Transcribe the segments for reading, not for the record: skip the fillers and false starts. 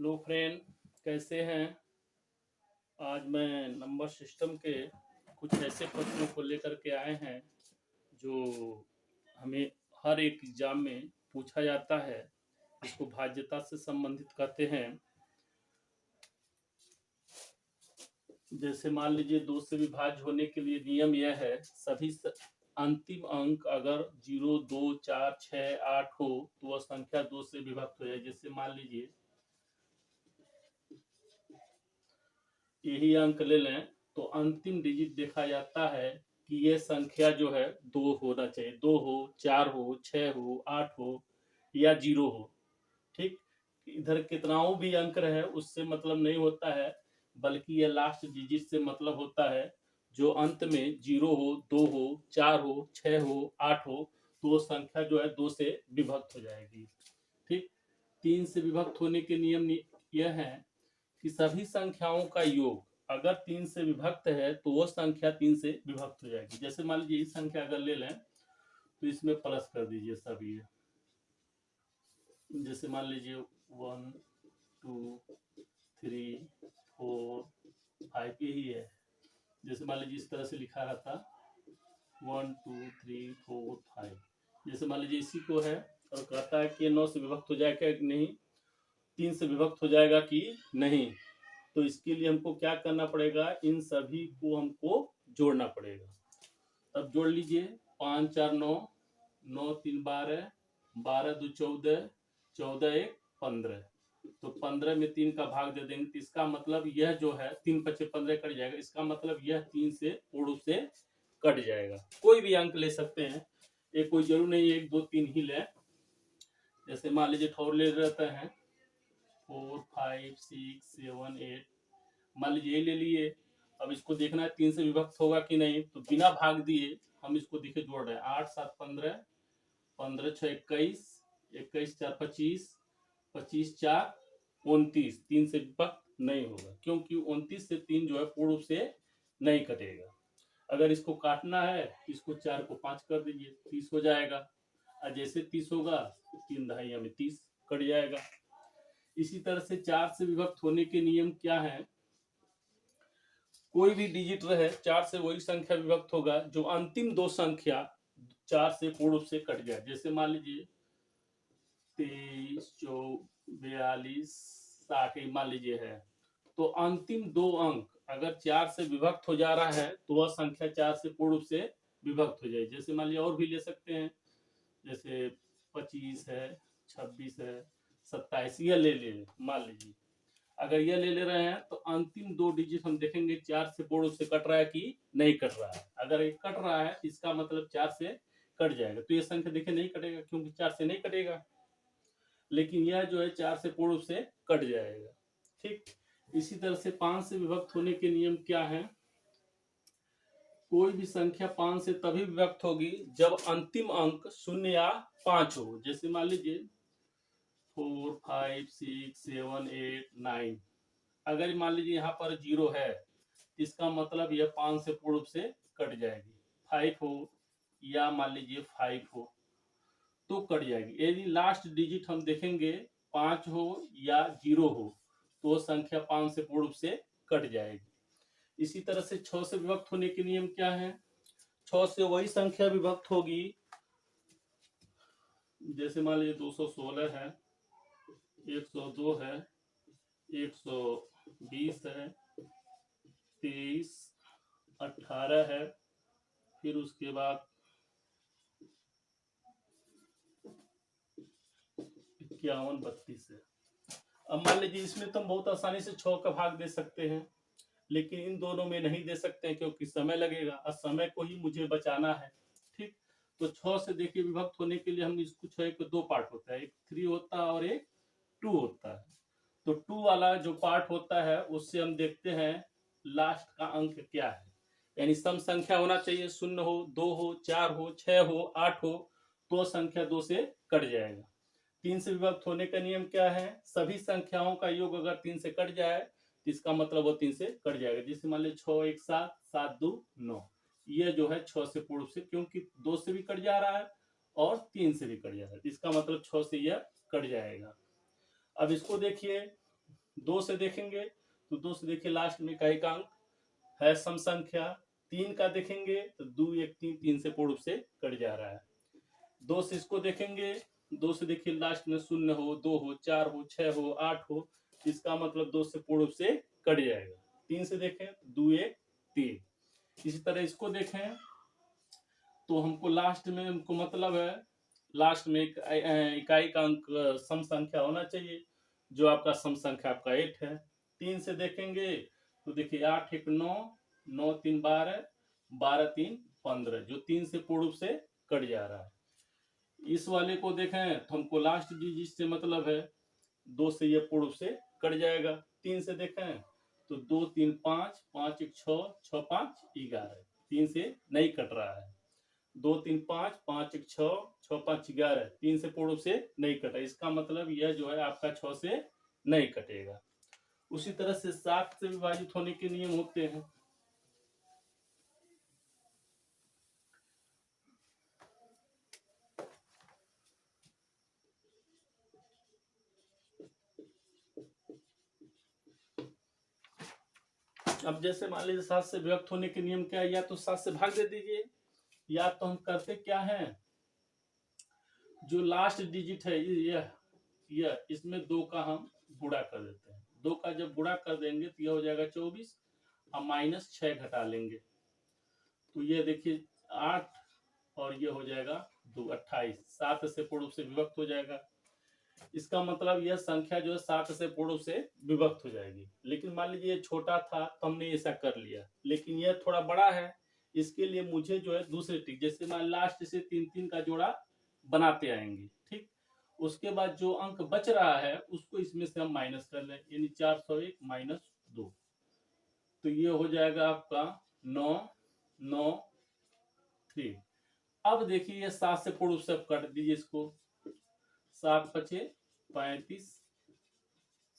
Hello friend, कैसे हैं। आज मैं नंबर सिस्टम के कुछ ऐसे प्रश्नों को लेकर के आए हैं जो हमें हर एक एग्जाम में पूछा जाता है। इसको भाज्यता से संबंधित कहते हैं। जैसे मान लीजिए, दो से विभाज्य होने के लिए नियम यह है, सभी अंतिम अंक अगर 0, 2, 4, 6, 8 हो तो वह संख्या 2 से विभक्त हो जाए। जैसे मान लीजिए यही अंक ले लें तो अंतिम डिजिट देखा जाता है कि ये संख्या जो है 2 होना चाहिए। 2 हो, 4 हो, 6 हो, 8 हो या 0 हो। ठीक, इधर कितनाओं भी अंक रहे उससे मतलब नहीं होता है, बल्कि ये लास्ट डिजिट से मतलब होता है। जो अंत में 0 हो, 2 हो, 4 हो, 6 हो, 8 हो तो वो संख्या जो है 2 से विभक्त हो जाएगी। ठीक, 3 से विभक्त होने के नियम यह है कि सभी संख्याओं का योग अगर 3 से विभक्त है तो वो संख्या 3 से विभक्त हो जाएगी। जैसे मान लीजिए इस संख्या अगर ले लें तो इसमें प्लस कर दीजिए सभी। जैसे मान लीजिए 1, 2, 3, 4, 5 यही है। जैसे मान लीजिए इस तरह से लिखा रहता 1, 2, 3, 4, 5। जैसे मान लीजिए इसी को है और कहता है कि 9 से विभक्त हो जाएगा कि नहीं, 3 से विभक्त हो जाएगा कि नहीं। तो इसके लिए हमको क्या करना पड़ेगा, इन सभी को हमको जोड़ना पड़ेगा। अब जोड़ लीजिए 5, 4, 9, 9, 3, 12, 12, 2, 14, 14, 1, 15। तो 15 में 3 का भाग दे देंगे तो इसका मतलब यह जो है 3 पचे 15 कट जाएगा। इसका मतलब यह 3 से पूर्ण रूप से कट जाएगा। कोई भी अंक ले सकते हैं, ये कोई जरूर नहीं 1, 2, 3 ही ले। जैसे मान लीजिए ठोर ले रहते हैं 4, 5, 6, 7, 8। मान लीजिए ले लिए। अब इसको देखना है 3 से विभक्त होगा कि नहीं, तो बिना भाग दिए हम इसको देखे जोड़ रहे हैं। 8, 7, 15, 15, 6, 21, 21, 4, 25, 25, 4, 29। 3 से विभक्त नहीं होगा क्योंकि 29 से 3 जो है पूर्ण रूप से नहीं कटेगा। अगर इसको काटना है इसको 4 को 5 कर दीजिए, 30 हो जाएगा। और जैसे 30 होगा 3 दहाइयां में 30 कट जाएगा। इसी तरह से 4 से विभक्त होने के नियम क्या है, कोई भी डिजिट रहे 4 से वही संख्या विभक्त होगा जो अंतिम दो संख्या 4 से पूर्ण रूप से कट जाए। जैसे मान लीजिए 23, 42, 60 मान लीजिए है, तो अंतिम दो अंक अगर 4 से विभक्त हो जा रहा है तो वह संख्या 4 से पूर्ण रूप से विभक्त हो जाए। जैसे मान लीजिए और भी ले सकते हैं, जैसे 25 है, 26 है, 27 यह ले मान लीजिए। अगर यह ले रहे हैं तो अंतिम दो डिजिट हम देखेंगे 4 से पूर्ण रूप से कट रहा है कि नहीं कट रहा है। अगर ये कट रहा है इसका मतलब 4 से कट जाएगा। तो ये संख्या देखिए नहीं कटेगा क्योंकि 4 से नहीं कटेगा, लेकिन यह जो है 4 से पूर्ण रूप से कट जाएगा। ठीक, इसी तरह से 5 से विभक्त होने के नियम क्या है, कोई भी संख्या 5 से तभी विभक्त होगी जब अंतिम अंक 0 या 5 हो। जैसे मान लीजिए 4, 5, 6, 7, 8, 9। अगर मान लीजिए यहाँ पर 0 है इसका मतलब यह 5 से पूर्ण रूप से कट जाएगी। 5 हो या मान लीजिए 5 हो तो कट जाएगी। यदि लास्ट डिजिट हम देखेंगे 5 हो या 0 हो तो संख्या 5 से पूर्ण रूप से कट जाएगी। इसी तरह से 6 से विभक्त होने के नियम क्या है, 6 से वही संख्या विभक्त होगी। जैसे मान लीजिए 216 है, 102 है, 120 है, 23, 18 है, फिर उसके बाद 51, 32 है। अब मान लीजिए इसमें तो हम बहुत आसानी से 6 का भाग दे सकते हैं, लेकिन इन दोनों में नहीं दे सकते हैं क्योंकि समय लगेगा और समय को ही मुझे बचाना है। ठीक, तो 6 से देखिए विभक्त होने के लिए हम इसको 6 के दो पार्ट होता है, एक 3 होता है और एक 2 होता है। तो 2 वाला जो पार्ट होता है उससे हम देखते हैं लास्ट का अंक क्या है, यानी सम संख्या होना चाहिए। 0 हो, 2 हो, 4 हो, 6 हो, 8 हो तो संख्या 2 से कट जाएगा। 3 से विभक्त होने का नियम क्या है, सभी संख्याओं का योग अगर 3 से कट जाए तो इसका मतलब वो 3 से कट जाएगा। जैसे मान लीजिए 6, 1, 7, 7, 2, 9। ये जो है 6 से पूर्ण से, क्योंकि 2 से भी कट जा रहा है और 3 से भी कट जा रहा है, इसका मतलब 6 से यह कट जाएगा। अब इसको देखिए 2 से देखेंगे तो 2 से देखिए लास्ट में इकाई का अंक है सम संख्या। 3 का देखेंगे तो 2 1 3, 3 से पूर्ण रूप से कट जा रहा है। 2 से इसको देखेंगे, 2 से देखिए लास्ट में 0 हो, 2 हो, 4 हो, 6 हो, 8 हो, इसका मतलब 2 से पूर्ण रूप से कट जाएगा। 3 से देखें 2 1 3। इसी तरह इसको देखें तो हमको लास्ट में हमको मतलब है लास्ट में इकाई का अंक सम संख्या होना चाहिए, जो आपका सम संख्या आपका 8 है। 3 से देखेंगे तो देखिए 8 1 9, 9 3 12, 12 3 15, जो 3 से पूर्ण रूप से कट जा रहा है। इस वाले को देखें तो हमको लास्ट डिजिट से मतलब है 2 से ये पूर्ण रूप से कट जाएगा। 3 से देखें तो 2 3 5, 5 1 6, 6 5 11, 3 से नहीं कट रहा है। 2 3 5, 5 1 6, 6 5 11, 3 से पूर्ण रूप से नहीं कटा, इसका मतलब यह जो है आपका 6 से नहीं कटेगा। उसी तरह से 7 से विभाजित होने के नियम होते हैं। अब जैसे मान लीजिए 7 से विभक्त होने के नियम क्या है, या तो 7 से भाग दे दीजिए, या तो हम करते क्या है, जो लास्ट डिजिट है यह इसमें 2 का हम गुणा कर देते हैं। 2 का जब गुणा कर देंगे तो यह हो जाएगा 24, हम -6 घटा लेंगे तो ये देखिए 8 और ये हो जाएगा 2 28, 7 से पूर्ण रूप से विभक्त हो जाएगा। इसका मतलब यह संख्या जो है 7 से पूर्ण रूप से विभक्त हो जाएगी। लेकिन मान लीजिए ये छोटा था तो हमने ऐसा कर लिया, लेकिन यह थोड़ा बड़ा है, इसके लिए मुझे जो है दूसरे ट्रिक, जैसे मान लास्ट से 3 3 का जोड़ा बनाते आएंगे, ठीक। उसके बाद जो अंक बच रहा है उसको इसमें से हम माइनस कर लें, यानी 401 - 2, तो ये हो जाएगा आपका 9 9 3। अब देखिए ये 7 से पूर्ण रूप से काट दीजिए इसको, 7 5 35,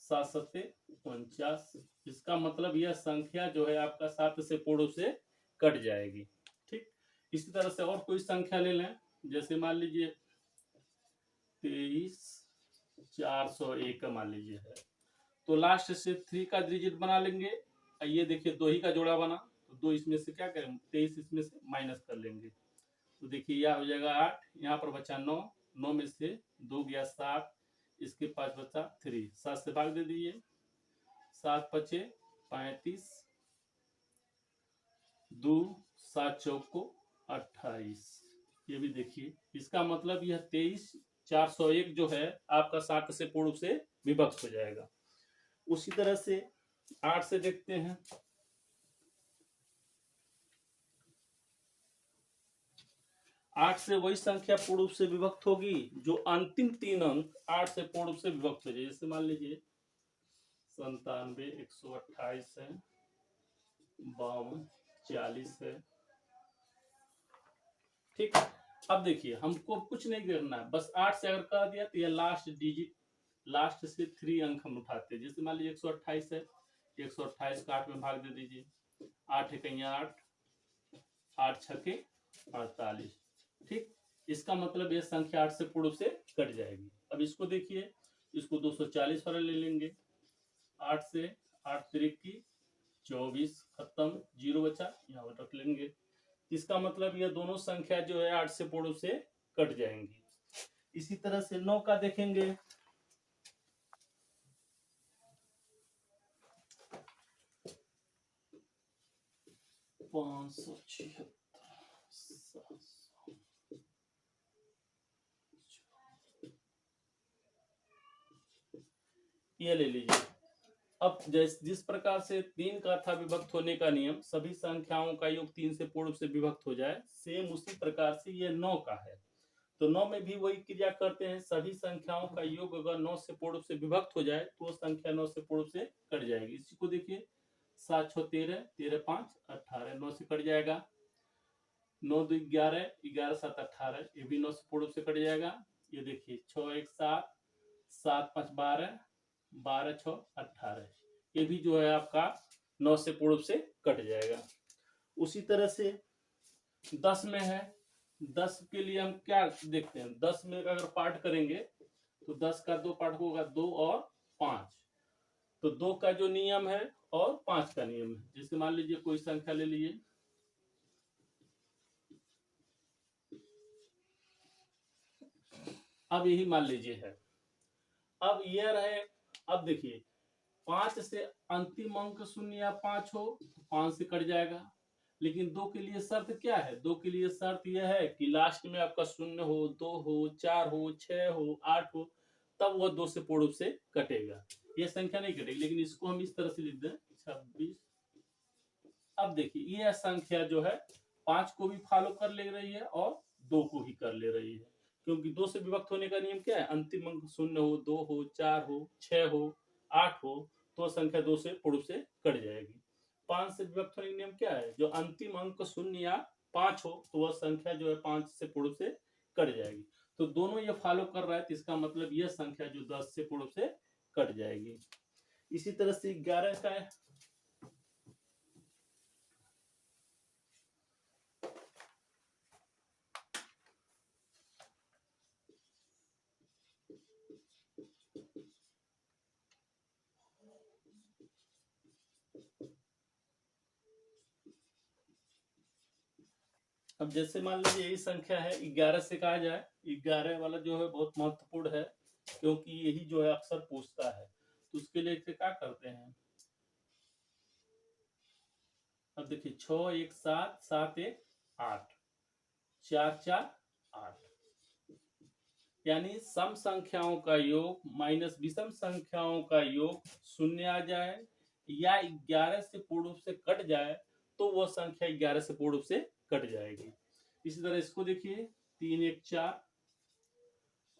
7 7 49, इसका मतलब यह संख्या जो है आपका 7 से पूर्ण रूप से कट जाएगी, ठीक। इसी तरह से और कोई संख्या ले लें, जैसे मान लीजिए 23 401 मान लीजिए है, तो लास्ट से 3 का डिजिट बना लेंगे। ये देखिए 2 ही का जोड़ा बना, तो 2 इसमें से क्या करें, 23 इसमें से माइनस कर लेंगे, तो देखिए यह हो जाएगा 8, यहाँ पर बचा 9, 9 में से 2 गया 7, इसके पास बचा 3, 7 से भाग दे दीजिए, 7 5 35, 2 7 चौको 28, ये भी देखिए, इसका मतलब यह 23 401 जो है आपका 7 से पूर्ण रूप से विभक्त हो जाएगा। उसी तरह से 8 से देखते हैं, 8 से वही संख्या पूर्ण रूप से विभक्त होगी जो अंतिम 3 अंक 8 से पूर्ण रूप से विभक्त हो जाए। जैसे मान लीजिए 97 128 है, 52 40 है, ठीक। अब देखिए हमको कुछ नहीं करना है, बस 8 से अगर कर दिया तो यह लास्ट डिजिट, लास्ट से 3 अंक हम उठाते हैं। जैसे मान लीजिए 128 है, 128 का 8 में भाग दे दीजिए, 8 1 8, 8 6 48, ठीक। इसका मतलब यह संख्या 8 से पूर्ण रूप से कट जाएगी। अब इसको देखिए, इसको 240 वाला ले लेंगे, 8 से 8 3 की 24, खत्म, 0 बचा, यहाँ पर रख लेंगे। इसका मतलब यह दोनों संख्या जो है 8 से पूर्ण रूप से कट जाएंगी। इसी तरह से 9 का देखेंगे, 576, 700, ये ले लीजिए। अब जिस प्रकार से 3 का था विभक्त होने का नियम, सभी संख्याओं का योग 3 से पूर्ण रूप से विभक्त हो जाए, सेम उसी प्रकार से ये 9 का है, तो 9 में भी वही क्रिया करते हैं। सभी संख्याओं का योग अगर 9 से पूर्ण रूप से विभक्त हो जाए तो संख्या 9 से पूर्ण रूप से कट जाएगी। इसी को देखिए, 7 6 13, 13 5 18, 9 से कट जाएगा, 9 2 11, 11 7 18, ये भी 9 से पूर्ण रूप से कट जाएगा। ये देखिए 6 1 7, 7 5 12, 12 6 18, ये भी जो है आपका 9 से पूर्ण रूप से कट जाएगा। उसी तरह से 10 में है, 10 के लिए हम क्या देखते हैं, 10 में अगर पार्ट करेंगे तो 10 का 2 पार्ट होगा, 2 और 5, तो 2 का जो नियम है और 5 का नियम है। जैसे मान लीजिए कोई संख्या ले लीजिए, अब यही मान लीजिए है, अब ये रहे, अब देखिए 5 से अंतिम अंक 0 या 5 हो तो 5 से कट जाएगा, लेकिन 2 के लिए शर्त क्या है? 2 के लिए शर्त यह है कि लास्ट में आपका 0 हो, 2 हो, 4 हो, 6 हो, 8 हो, तब वह 2 से पूर्ण रूप से कटेगा। यह संख्या नहीं कटेगी, लेकिन इसको हम इस तरह से लिख दें 26। अब देखिए यह संख्या जो है 5 को भी फॉलो कर ले रही है और 2 को भी कर ले रही है, क्योंकि 2 से विभक्त होने का नियम क्या है? अंतिम अंक 0 हो, 2 हो, 4 हो, 6 हो, 8 हो, तो संख्या 2 से पूर्ण रूप से कट जाएगी। 5 से विभक्त होने का नियम क्या है? जो अंतिम अंक 0 या 5 हो तो वह संख्या जो है 5 से पूर्ण रूप से कट जाएगी। तो दोनों ये फॉलो कर रहा है, तो इसका मतलब यह संख्या जो 10 से पूर्ण रूप से कट जाएगी। इसी तरह से 11 का है, अब जैसे मान लीजिए यही संख्या है 11 से कहा जाए, 11 वाला जो है बहुत महत्वपूर्ण है, क्योंकि यही जो है अक्सर पूछता है। तो उसके लिए क्या करते हैं? अब देखिए 6 1 7 7 1 8 4 4 8, यानी सम संख्याओं का योग माइनस विषम संख्याओं का योग 0 आ जाए या 11 से पूर्ण रूप से कट जाए तो वह संख्या 11 से पूर्ण रूप से कट जाएगी। इसी तरह इसको देखिए 3 1 4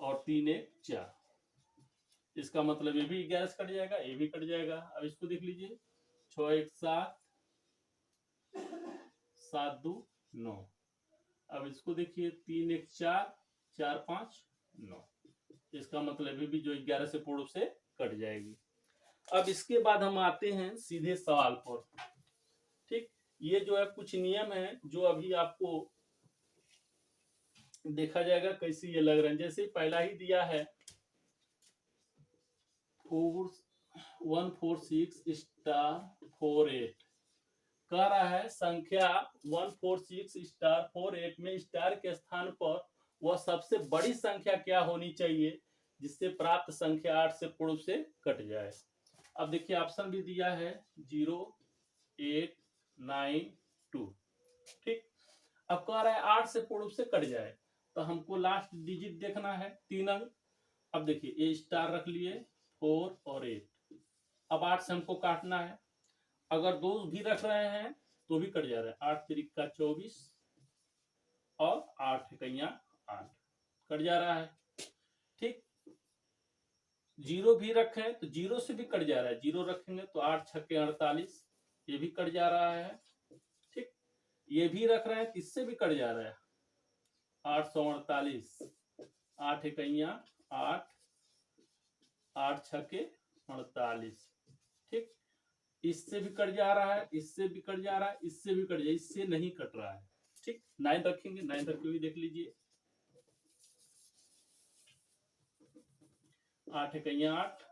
और 3 1 4, इसका मतलब ये भी 11 से कट जाएगा, ये भी कट जाएगा। अब इसको देख लीजिए 6 1 7 7 2 9, अब इसको देखिए 3 1 4 4 5 9, इसका मतलब ये भी जो 11 से पूर्ण रूप से कट जाएगी। अब इसके बाद हम आते हैं सीधे सवाल पर। ठीक, ये जो है कुछ नियम है जो अभी आपको देखा जाएगा कैसे ये लग रहे हैं। जैसे पहला ही दिया है 146 स्टार 48, कह रहा है संख्या 146 स्टार 48 में स्टार के स्थान पर वह सबसे बड़ी संख्या क्या होनी चाहिए जिससे प्राप्त संख्या 8 से पूर्ण से कट जाए। अब देखिए ऑप्शन भी दिया है 0 8 9 2। ठीक, अब कह रहा है 8 से पूर्ण से कट जाए, तो हमको लास्ट डिजिट देखना है 3 अंक। अब देखिए ये स्टार रख लिए 4 और 8, अब 8 से हमको काटना है। अगर 2 भी रख रहे हैं तो भी कट जा रहा है, 8 3 24 और 8 इकैया 8, कट जा रहा है। ठीक, 0 भी रखें तो 0 से भी कट जा रहा है, 0 रखेंगे तो 8 6 48, ये भी कट जा रहा है। ठीक, ये भी रख रहे हैं तो इससे भी कट जा रहा है, 848 8 इकैया 8 8 6 48। ठीक, इससे भी कट जा रहा है, इससे भी कट जा रहा है, इससे भी कट जा, इससे नहीं कट रहा है। ठीक, 9 रखेंगे, 9 रखे हुए देख लीजिए 8 इकैया 8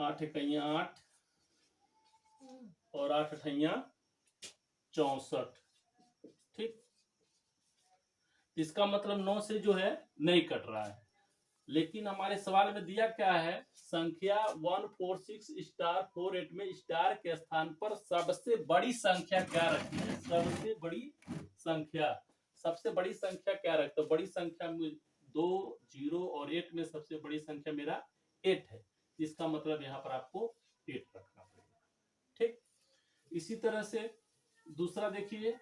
8 इकैया 8 और 8 अठैया 64। ठीक, इसका मतलब 9 से जो है नहीं कट रहा है, लेकिन हमारे सवाल में दिया क्या है? संख्या 146 स्टार 48 में स्टार के स्थान पर सबसे बड़ी संख्या क्या रखी है? सबसे बड़ी संख्या, सबसे बड़ी संख्या क्या रखते? तो बड़ी संख्या में 2 0 और 8 में सबसे बड़ी संख्या मेरा 8 है, इसका मतलब यहाँ पर आपको 8 रखना पड़ेगा। ठीक, इसी तरह से दूसरा देखिए,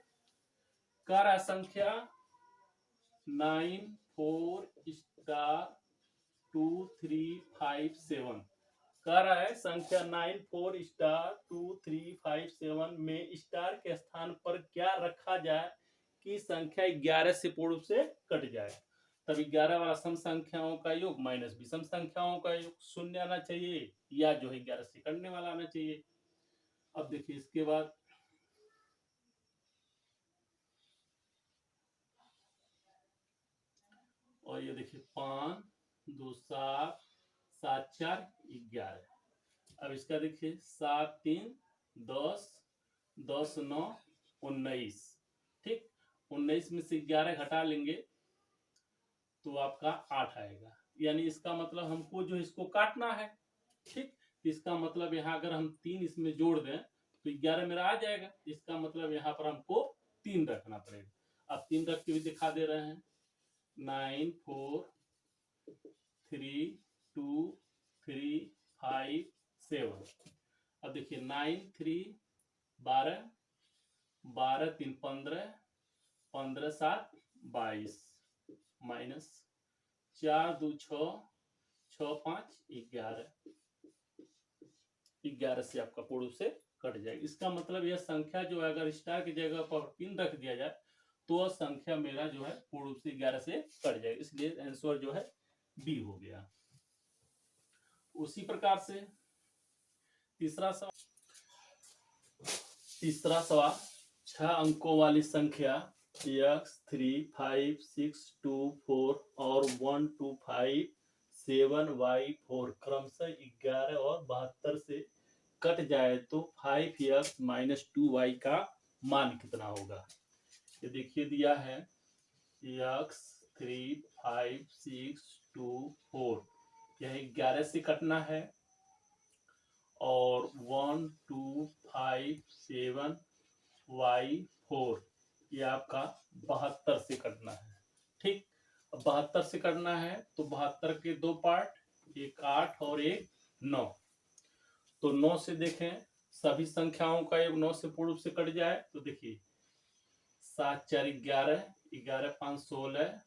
कर संख्या 9 4 स्टार 2 3 5 7, कह रहा है संख्या 9 4 स्टार 2 3 5 7 में स्टार के स्थान पर क्या रखा जाए कि संख्या 11 से पूर्ण रूप से कट जाए। तब 11 वाला सम संख्याओं का योग माइनस विषम संख्याओं का योग 0 आना चाहिए, या जो है 11 से कटने वाला आना चाहिए। अब देखिए इसके बाद और ये देखिए 5 2 7 7 4 11। अब इसका देखिए 7 3 10, 10 9 19। ठीक, 19 में से 11 घटा लेंगे तो आपका 8 आएगा। यानी इसका मतलब हमको जो इसको काटना है। ठीक, इसका मतलब यहाँ अगर हम 3 इसमें जोड़ दें तो 11 मेरा आ जाएगा। इसका मतलब यहाँ पर हमको 3 रखना पड़ेगा। अब 3 रख के भी दिखा दे रहे हैं। 9 4 3 2 3 5 7। अब देखिए 9 3 12, 12 3 15, 15 7 22 माइनस 4 2 6, 6 5 11। 11 से आपका पूर्ण से कट जाएगा। इसका मतलब यह संख्या जो है अगर स्टार की जगह पर 3 रख दिया जाए तो संख्या मेरा जो है पूर्ण से 11 से कट जाएगा। इसलिए आंसर जो है बी हो गया। उसी प्रकार से तीसरा सवाल 6 अंकों वाली संख्या x 3 5 6 2 4 और 1 2 5 7 y 4 क्रमशः 11 और 72 से कट जाए तो 5x माइनस 2y का मान कितना होगा। ये देखिए दिया है x 3 5 6 2 4, यह 11 से कटना है और 1 2 5 7 y 4 ये आपका 72 से कटना है। ठीक, 72 से करना है तो 72 के 2 पार्ट, एक 8 और एक 9। तो 9 से देखें सभी संख्याओं का योग 9 से पूर्ण से कट जाए तो देखिए 7 4 11, 11 5 16,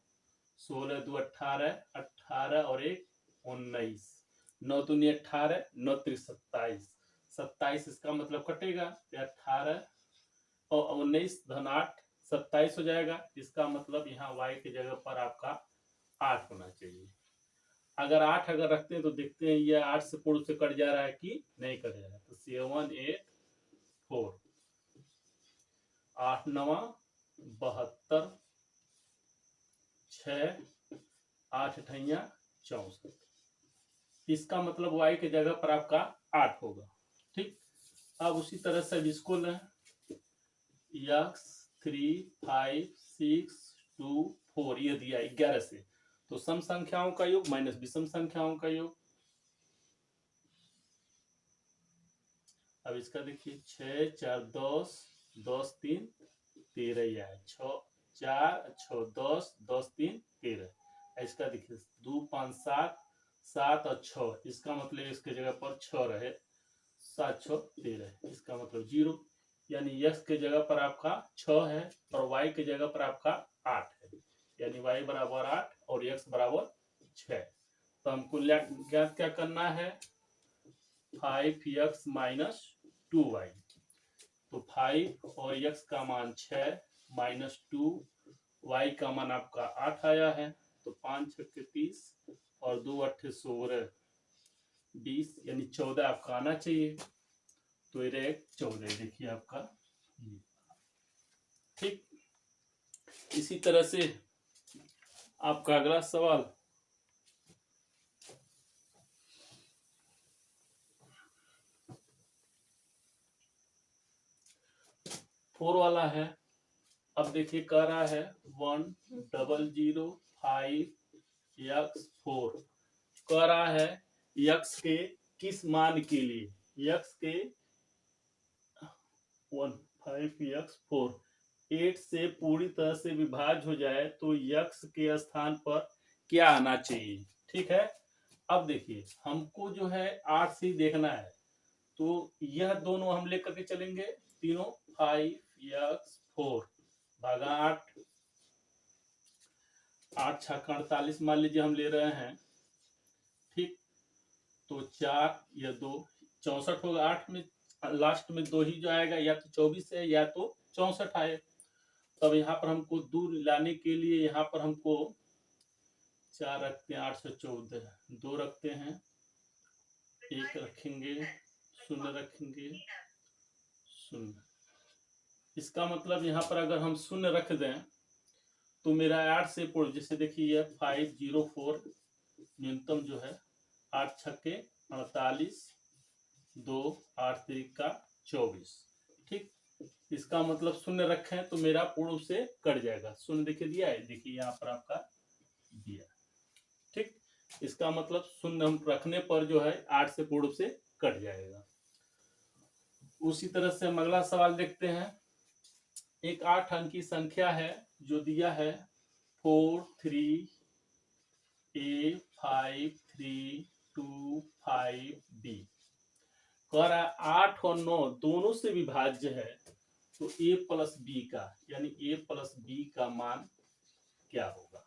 16 2 18, 18 और एक 19, 9 दूनी 18, 9 3 27, 27 इसका मतलब कटेगा 18 और 19 धन 8 27 हो जाएगा। इसका मतलब यहाँ y की जगह पर आपका 8 होना चाहिए। अगर 8 अगर रखते हैं तो देखते हैं ये 8 से पूर्ण से कट जा रहा है कि नहीं कट जा रहा है। तो 7 8 4, 8 9 72, 6 8 अठैया 64। इसका मतलब y की जगह पर आपका 8 होगा। ठीक, अब उसी तरह से इसको लें x 3 5 6 2 4 ये दिया 11 से, तो सम संख्याओं का योग माइनस विषम संख्याओं का योग। अब इसका देखिए 6 4 10, 10 3 13 ही आया, 6 4 6 10, 10 3 13। इसका देखिए 2 5 7, 7 और 6, इसका मतलब इसके जगह पर 6 रहे, 7 6 13, इसका मतलब 0। यानी x के जगह पर आपका 6 है और y के जगह पर आपका 8 है। यानी y बराबर 8 और x बराबर 6। तो हमको ज्ञात क्या करना है 5x माइनस 2y। तो 5 और x का मान 6 माइनस 2 y का मान आपका 8 आया है। तो 5 6 30 और 2 8 16 20, यानी 14 आपका आना चाहिए। तो ये 14 देखिए आपका। ठीक, इसी तरह से आपका अगला सवाल फोर वाला है। अब देखिए कह रहा है 1005x4 कह रहा है x के किस मान के लिए, x के 5x4 8 से पूरी तरह से विभाज्य हो जाए तो x के स्थान पर क्या आना चाहिए। ठीक है, अब देखिए हमको जो है 8 से देखना है, तो यह दोनों हम लेकर के चलेंगे तीनों 5x4 भागा 8, 8 6 48 मान लीजिए हम ले रहे हैं। ठीक, तो 4 या 2 64 होगा। 8 में लास्ट में 2 ही जो आएगा, या तो 24 है या तो 64 आए। तब यहाँ पर हमको दूर लाने के लिए यहाँ पर हमको 4 रखते हैं, 814, 2 रखते हैं, 1 रखेंगे, 0 रखेंगे, 0। इसका मतलब यहाँ पर अगर हम 0 रख दें तो मेरा 8 से पूर्ण, जैसे देखिए 504 न्यूनतम जो है 8 छक्के 48, 2 8 तिरिका 24। ठीक, इसका मतलब शून्य रखें तो मेरा पूर्ण रूप से कट जाएगा। शून्य देखिए दिया है, देखिए यहाँ पर आपका दिया। ठीक, इसका मतलब शून्य हम रखने पर जो है 8 से पूर्ण रूप से कट जाएगा। उसी तरह से हम अगला सवाल देखते हैं। एक 8 अंक की संख्या है जो दिया है 43A5325B। कह रहा है 8 और 9 दोनों से विभाज्य है, तो A प्लस बी का यानी A प्लस बी का मान क्या होगा।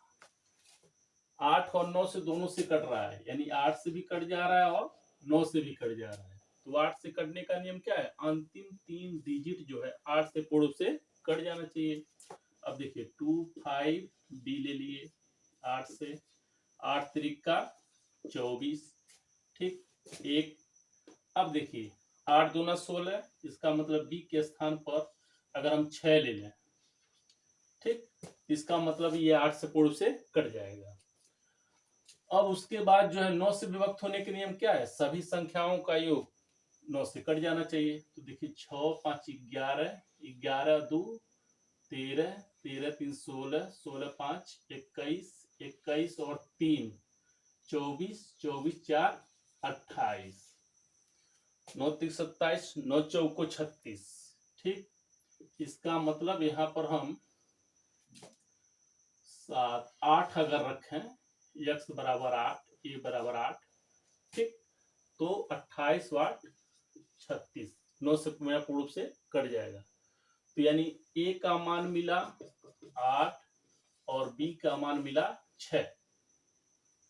8 और 9 से दोनों से कट रहा है, यानी 8 से भी कट जा रहा है और 9 से भी कट जा रहा है। तो 8 से कटने का नियम क्या है, अंतिम 3 डिजिट जो है 8 से पूर्ण रूप से कट जाना चाहिए। अब देखिए 25B ले लिए 8 से, 8 तिरिका 24। ठीक, एक। अब देखिए 8 दूना 16, इसका मतलब B के स्थान पर अगर हम 6 ले लें, ठीक, इसका मतलब ये 8 से पूर्ण रूप से कट जाएगा। अब उसके बाद जो है 9 से विभक्त होने के नियम क्या है, सभी संख्याओं का योग 9 से कट जाना चाहिए। तो देखिए 6 5 11, 11 2 13, 13 3 16, 16 5 21, 21 और 3 24, 24 4 28, 9 3 27, 9 चौको 36। ठीक, इसका मतलब यहाँ पर हम 8 अगर रखें, x बराबर 8, a बराबर 8, ठीक, तो 28 वाट 36, 9 से मेरा पूर्ण रूप से कट जाएगा। तो यानी a का मान मिला 8 और b का मान मिला 6।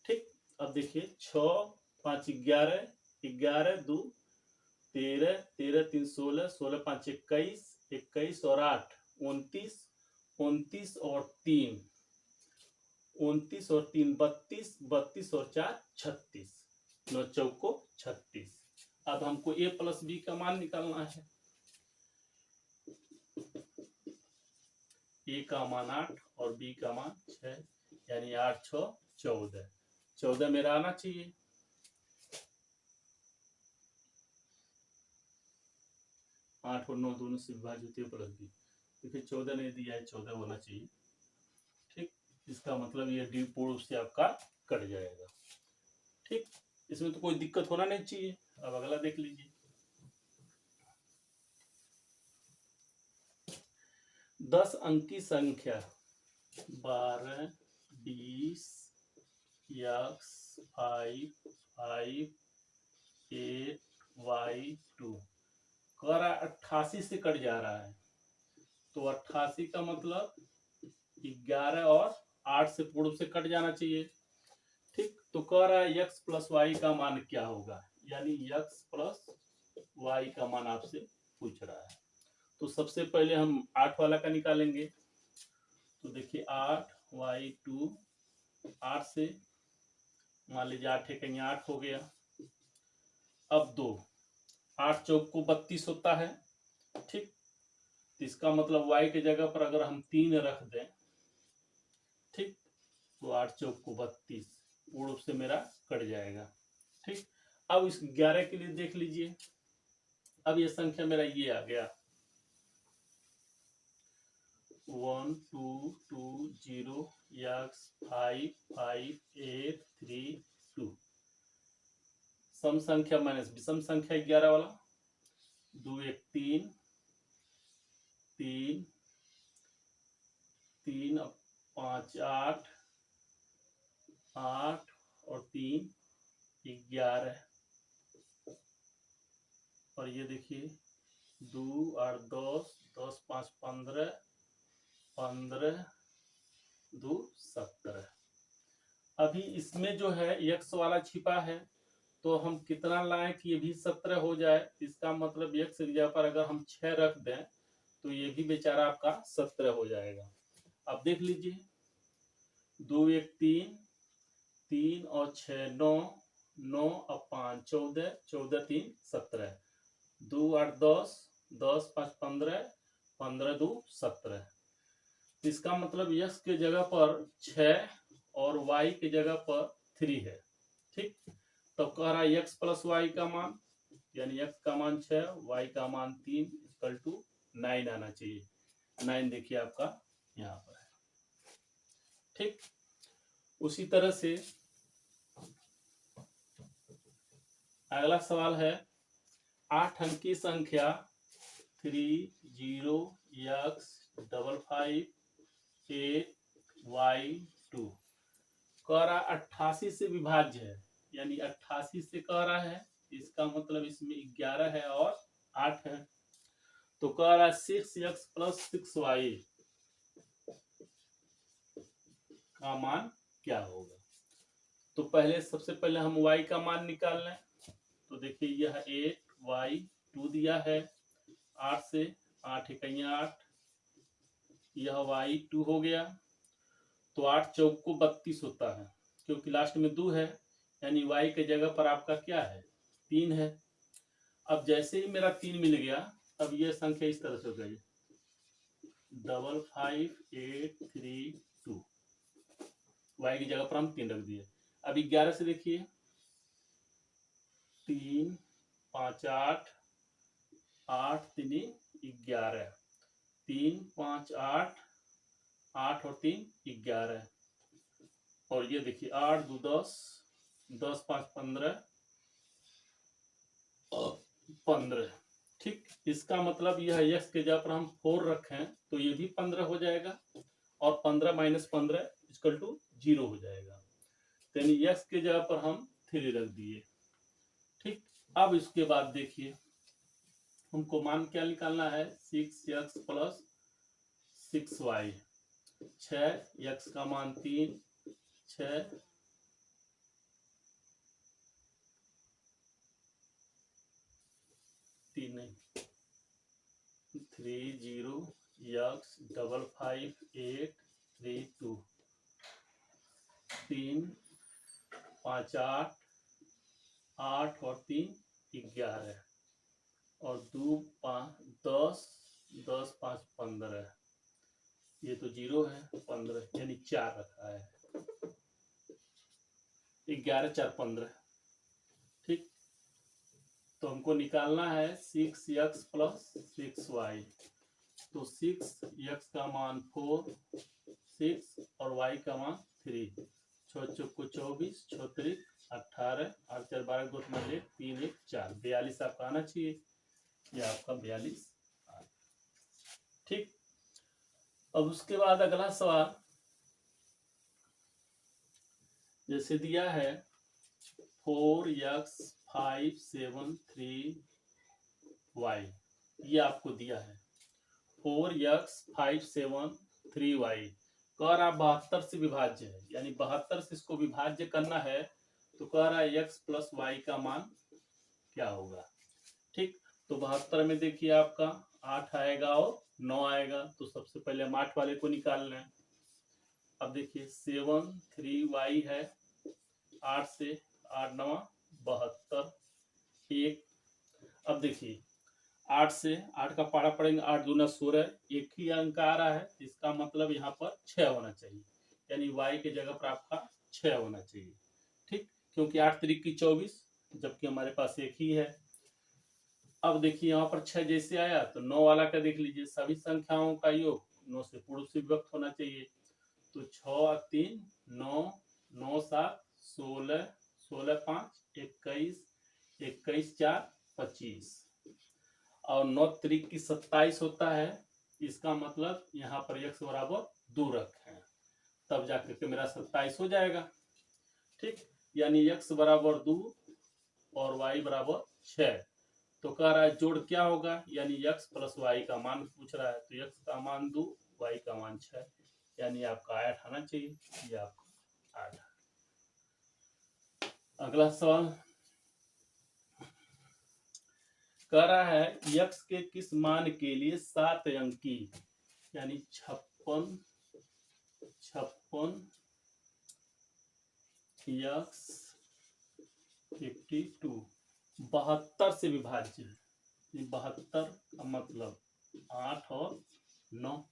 ठीक, अब देखिए 6 5 11, 11 2 13, 13 3 16, 16 5 21, 21 और 8 29, 29 और 3 29 और 3 32, 32 और 4 36, 9 चौको 36। अब हमको a प्लस बी का मान निकालना है। a का मान 8 और b का मान 6, यानी 8 6 14, 14 मेरा आना चाहिए। आठ और 9 दोनों से विभाजित है प्लस बी, देखिए 14 नहीं दिया है, 14 होना चाहिए। ठीक, इसका मतलब ये डी पूर्ण रूप से आपका कट जाएगा। ठीक, इसमें तो कोई दिक्कत होना नहीं चाहिए। अब अगला देख लीजिए। 10 अंक की संख्या 12 20 x 5 5 8 y 2 कह रहा है 88 से कट जा रहा है। तो 88 का मतलब 11 और 8 से पूर्ण से कट जाना चाहिए। ठीक, तो कह रहा है x प्लस वाई का मान क्या होगा, यानी x प्लस वाई का मान आपसे पूछ रहा है। तो सबसे पहले हम 8 वाला का निकालेंगे। तो देखिए 8 y2, 8 से मान लीजिए 8 है कहीं 8 हो गया। अब 2, 8 चौक को 32 होता है। ठीक, तो इसका मतलब y के जगह पर अगर हम 3 रख दें, ठीक, तो 8 चौक को 32 पूर्ण रूप से मेरा कट जाएगा। ठीक, अब इस 11 के लिए देख लीजिए। अब ये संख्या मेरा ये आ गया 1 2 2 0 x 5 5 8 3 2, सम संख्या माइनस विषम संख्या 11 वाला, 2 1 3 3 3 5 8 8 और 3 11, और ये देखिए 2 8 10 10 5 15 15 2 17। अभी इसमें जो है x वाला छिपा है, तो हम कितना लाएं कि ये भी 17 हो जाए। इसका मतलब x की जगह पर अगर हम 6 रख दें तो ये भी बेचारा आपका 17 हो जाएगा। अब देख लीजिए 2 1 3 3 और 6 9 9 और 5 14 14 3 17, 2 8 10 10 5 15 15 2 17। इसका मतलब x के जगह पर 6 और y के जगह पर 3 है। ठीक, तब कह रहा है x प्लस वाई का मान, यानी x का मान 6, y का मान 3 इक्वल टू 9 आना चाहिए। 9 देखिए आपका यहाँ पर है। ठीक, उसी तरह से अगला सवाल है 8 अंकी संख्या 30x55 कह रहा 88 से विभाज्य है, यानी 88 से कह रहा है, इसका मतलब इसमें 11 है और 8 है। तो कह रहा है 6x प्लस 6y का मान क्या होगा। तो पहले सबसे पहले हम y का मान निकाल लें। तो देखिए यह 8y2 दिया है, 8 से 8 इकैया 8, यह y2 हो गया। तो 8 चौक को 32 होता है, क्योंकि लास्ट में 2 है, यानी y के जगह पर आपका क्या है 3 है। अब जैसे ही मेरा 3 मिल गया, अब यह संख्या इस तरह से हो गई 55832, y की जगह पर हम 3 रख दिए। अब 11 से देखिए 3 5 8 8 3 11, 3 5 8 8 और 3 11, और ये देखिए 8 2 10 10 5 15 15। ठीक, इसका मतलब यह x के जगह पर हम 4 रखें तो ये भी 15 हो जाएगा, और 15 माइनस 15 इक्वल टू 0 हो जाएगा। यानी x के जगह पर हम 3 रख दिए। ठीक, अब इसके बाद देखिए हमको मान क्या निकालना है, 6x प्लस 6y, 6x का मान 3, 6 3 नहीं 30x555832, 3 5 8 8 और 3 11, और 2 5 10 10 5 15, ये तो 0 है, 15 यानी 4 रखा है, 11 4 15। ठीक, तो हमको निकालना है 6x प्लस 6y। तो 6x का मान 4, 6 और y का मान 3, 6 चौक को 24, 6 3 18, 8 4 12 2 3 1 4, 42 आपका आना चाहिए, यह आपका 42। ठीक, अब उसके बाद अगला सवाल जैसे दिया है 4x 573y, ये आपको दिया है 4x 573y, कह रहा 72 से विभाज्य है, यानी 72 से इसको विभाज्य करना है। तो कह रहा है x प्लस वाई का मान क्या होगा। ठीक, तो 72 में देखिए आपका 8 आएगा और 9 आएगा, तो सबसे पहले हम 8 वाले को निकाल लें। अब देखिए 7 3y है, 8 से 8 9 72 1। अब देखिए 8 से 8 का पारा पड़ेंगे, 8 दूना 16, एक ही अंक आ रहा है, इसका मतलब यहाँ पर 6 होना चाहिए, यानी y के जगह पर आपका 6 होना चाहिए। ठीक, क्योंकि 8 3 की 24, जबकि हमारे पास एक ही है। अब देखिए यहाँ पर 6 जैसे आया, तो 9 वाला का देख लीजिए, सभी संख्याओं का योग 9 से पूर्व से विभक्त होना चाहिए। तो 6 3 9 9 7 16 16 5 21 21 4 25, और 9 त्रिक की 27 होता है। इसका मतलब यहाँ पर x बराबर 2 रखें, तब जाकर के मेरा 27 हो जाएगा। ठीक, यानी x बराबर 2 और y बराबर 6। तो कह रहा है जोड़ क्या होगा, यानी x प्लस वाई का मान पूछ रहा है, तो x का मान 2 y का मान 6, यानी आपका 8 आना चाहिए, ये आपका 8। अगला सवाल कह रहा है x के किस मान के लिए 7 अंकी यानी 56 x 52 72 से विभाज्य है। 72 का मतलब 8 और 9।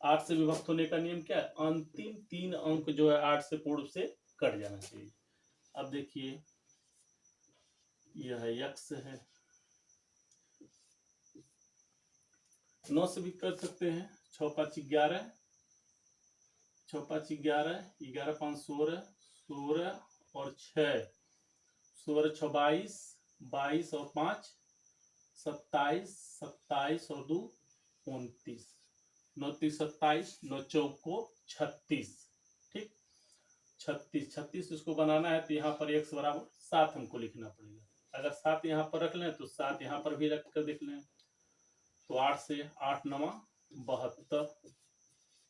8 से विभक्त होने का नियम क्या है, अंतिम 3 अंक जो है 8 से पूर्व से कट जाना चाहिए। अब देखिए यह यक्स है। 9 से भी कर सकते हैं। 6 5 11, 6 5 11, 11 5 16, 16 और 6, 16 6 22, 22 और 5 27, 27 और 2 29, 9 3 27, 9 चौको 36। ठीक, 36 36 इसको बनाना है तो यहाँ पर x बराबर 7 हमको लिखना पड़ेगा। अगर 7 यहाँ पर रख लें तो 7 यहाँ पर भी रख कर देख लें तो 8 से 8 9 72,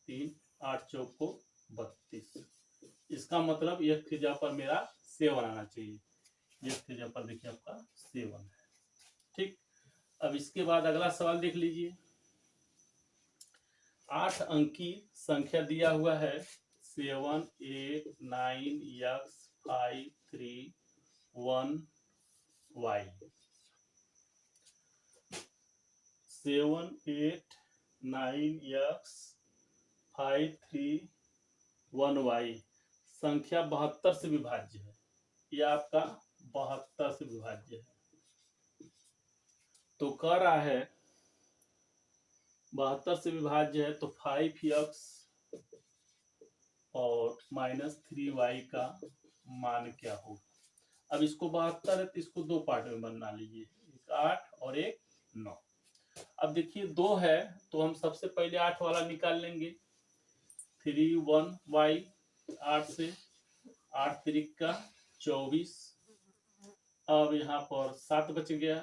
3 8 चौको 32। इसका मतलब एक त्रिज्या पर मेरा 7 आना चाहिए। एक त्रिज्या पर देखिए आपका 7 है। ठीक, अब इसके बाद अगला सवाल देख लीजिए। 8 अंकी संख्या दिया हुआ है 7 8 9 x 5 3 1 y। 7 8 9 x 5 3 1 y संख्या 72 से विभाज्य है। यह आपका 72 से विभाज्य है। तो कह रहा है 72 से विभाज्य है तो 5x और -3y का मान क्या होगा। अब इसको 72 है तो इसको दो पार्ट में बना लीजिए, एक 8 और एक 9। अब देखिए 2 है तो हम सबसे पहले 8 वाला निकाल लेंगे। 3 1 y 8 से 8 3 का 24। अब यहाँ पर 7 बच गया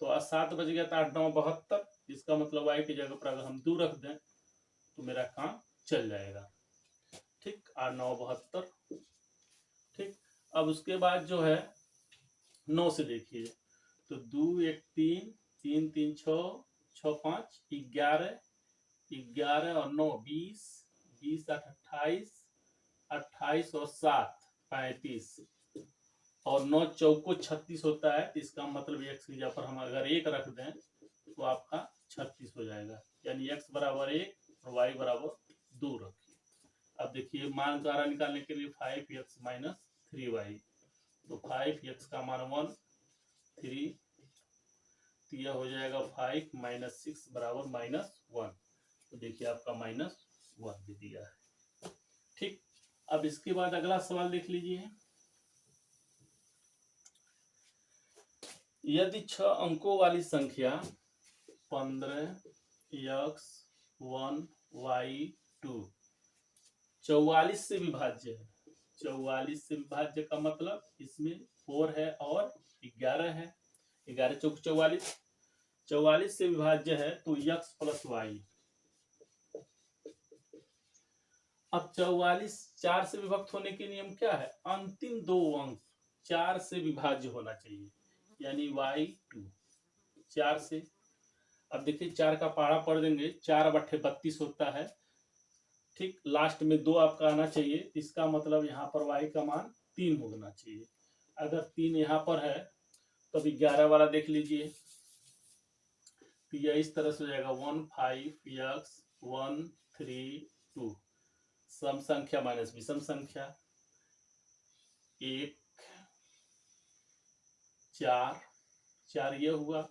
तो 7 बच गया तो 8 9 72। इसका मतलब y की जगह पर अगर हम 2 रख दें तो मेरा काम चल जाएगा। ठीक, 8 9 72। ठीक, अब उसके बाद जो है 9 से देखिए तो 2 1 3 3 3 6 6 5 11 11 और 9 20 20 8 28 28 और 7 35 और 9 चौको 36 होता है। इसका मतलब x की जगह पर हम अगर 1 रख दें तो आपका 36 हो जाएगा। यानी x बराबर 1 और y बराबर 2 रखिए। अब देखिए मान द्वारा निकालने के लिए 5x - 3y तो 5x का मान 1 3 तो यह हो जाएगा 5 - 6 बराबर -1। तो देखिए आपका -1 भी दिया है। ठीक, अब इसके बाद अगला सवाल देख लीजिए। यदि 6 अंकों वाली संख्या 15x 1 y 2 44 से विभाज्य है। 44 से विभाज्य का मतलब इसमें 4 है और 11 है। 11 चौक 44, 44 से विभाज्य है तो x प्लस वाई। अब 44 4 से विभक्त होने के नियम क्या है, अंतिम दो अंक 4 से विभाज्य होना चाहिए, यानी y2 4 से। अब देखिए 4 का पहाड़ा पढ़ देंगे, 4 बट्ठे 32 होता है। ठीक, लास्ट में 2 आपका आना चाहिए। इसका मतलब यहाँ पर y का मान 3 होना चाहिए। अगर 3 यहाँ पर है तो अभी 11 वाला देख लीजिए तो यह इस तरह से हो जाएगा 1 5x 1 3 2 सम संख्या माइनस विषम संख्या 1 4 4 ये हुआ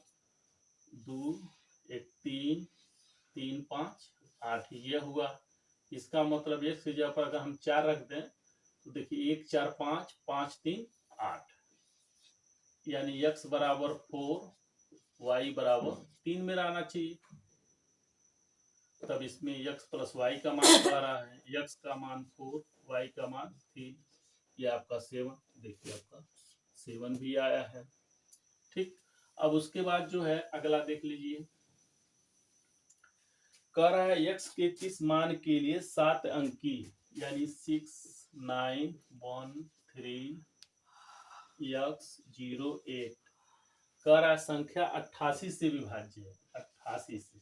2 1 3 3 5 8 ये हुआ। इसका मतलब एक से जगह पर अगर हम 4 रख दें तो देखिए 1 4 5 5 3 8 यानी x बराबर 4 y बराबर 3 मेरा आना चाहिए। तब इसमें x प्लस वाई का मान आ रहा है, x का मान 4 y का मान 3, ये आपका 7। देखिए आपका 7 भी आया है। ठीक, अब उसके बाद जो है अगला देख लीजिए। कह रहा है x के किस मान के लिए 7 अंकी यानी 6 9 1 3 x 0 8 कह रहा है संख्या 88 से विभाज्य है। 88 से,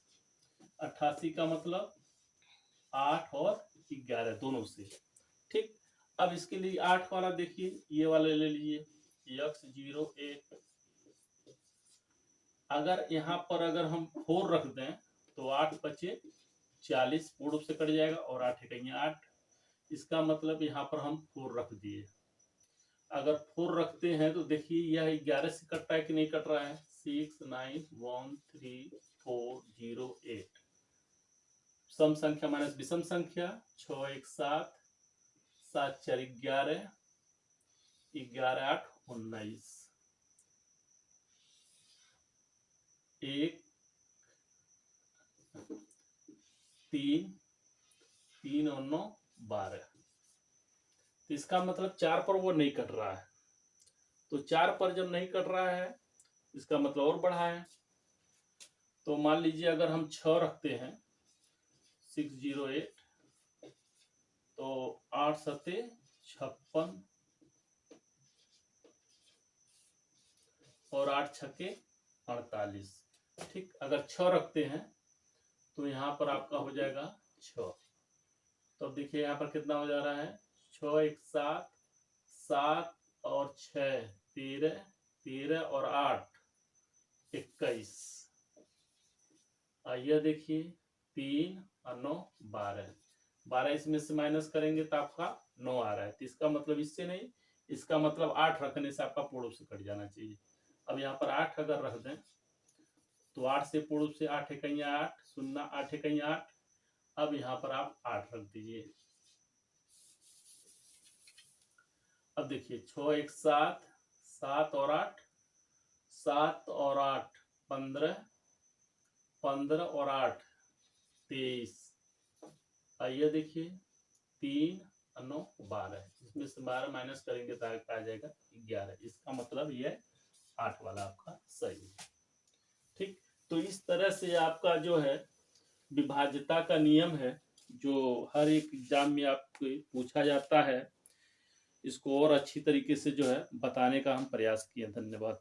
88 का मतलब 8 और 11 दोनों से। ठीक, अब इसके लिए 8 वाला देखिए, ये वाला ले लीजिए x 0 8। अगर यहाँ पर अगर हम 4 रख दें तो 8 बचे 40 पूर्ण रूप से कट जाएगा और 8 है 8। इसका मतलब यहाँ पर हम 4 रख दिए। अगर 4 रखते हैं तो देखिए यह 11 से कट रहा है कि नहीं कट रहा है। 6 9 1 3 4 0 8 सम संख्या माइनस विषम संख्या 6 1 7 7 4 11 11 8 19 1 3 3 और 9 12। तो इसका मतलब 4 पर वो नहीं कट रहा है। तो 4 पर जब नहीं कट रहा है इसका मतलब और बढ़ा है। तो मान लीजिए अगर हम 6 रखते हैं 608 तो 8 सते 56 और 8 छक्के 48। ठीक, अगर 6 रखते हैं तो यहाँ पर आपका हो जाएगा 6। तो अब देखिए यहाँ पर कितना हो जा रहा है 6 1 7 7 और 6 13 13 और 8 21। यह देखिए 3 और 9 12 12 इसमें से माइनस करेंगे तो आपका 9 आ रहा है। तो इसका मतलब इससे नहीं, इसका मतलब 8 रखने से आपका पूर्व से कट जाना चाहिए। अब यहाँ पर 8 अगर रख दें तो 8 से पूर्व से 8 इकैया 8 शून्य 8 इकैया 8। अब यहाँ पर आप 8 रख दीजिए। अब देखिए 6 1 7 7 और 8 7 और 8 15 15 और 8 23। आइए देखिए 3 और 9 12 इसमें से 12 माइनस करेंगे तो आ जाएगा 11। इसका मतलब यह 8 वाला आपका सही है। ठीक, तो इस तरह से आपका जो है विभाज्यता का नियम है जो हर एक एग्जाम में आपको पूछा जाता है। इसको और अच्छी तरीके से जो है बताने का हम प्रयास किए। धन्यवाद।